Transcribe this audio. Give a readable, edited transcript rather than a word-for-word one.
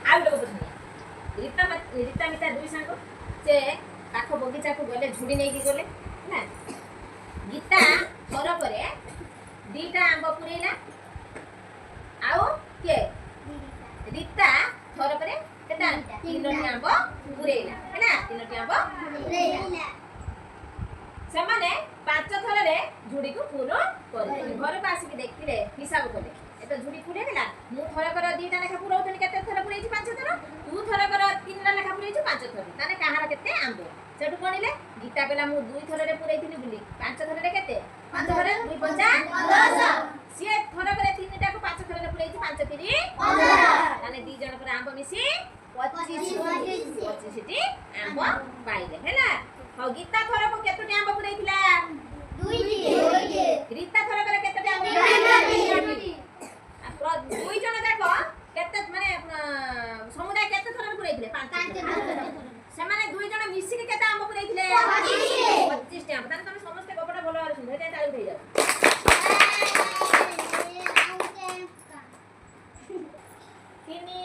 आउ लोग बुझिया रीता मिता दुई सांग से पाख बगीचा को गले झुड़ी नहीं की गले ना गीता घर परे दीटा आंब पुरेला आउ के रीता घर परे केता तीनोटी आंब पुरेला है ना तीनोटी आंब पुरेला से माने पांच थर रे झुड़ी को पूर्ण कर घर को आसी देखिले हिसाब कले एत झुड़ी पुरे देला मु थर कर दीटा लेखा पुरौतनी केते थर पुरेछि पांच थर तू थर कर तीनटा लेखा पुरेछि पांच थर ताने कहार केते आंब सेटु कोनिले गीता कहला मु दुई थर रे पुरैथिली बुली पांच थर रे केते पांच थर दुई पंजा 10 सिए थर करे तीनटा को पांच थर रे पुरैछि पांच तिरी 15 ताने दी जण पर आंब मिसी 25 टी आंब पाइले हैला हो गीता थर को केतोटी आंब पुरैथिला दुईटी रीता थर करे केतोटी आंब दुई जण देखो केते माने समुदाय केते थर पुरैथिले पांच से माने दुई जण मिसी के केते आंब पुरैथिले 25 टी आंब ताने तमे समस्त कपड़ा बोलो आर सुंदर ते चालू થઈ जाओ 3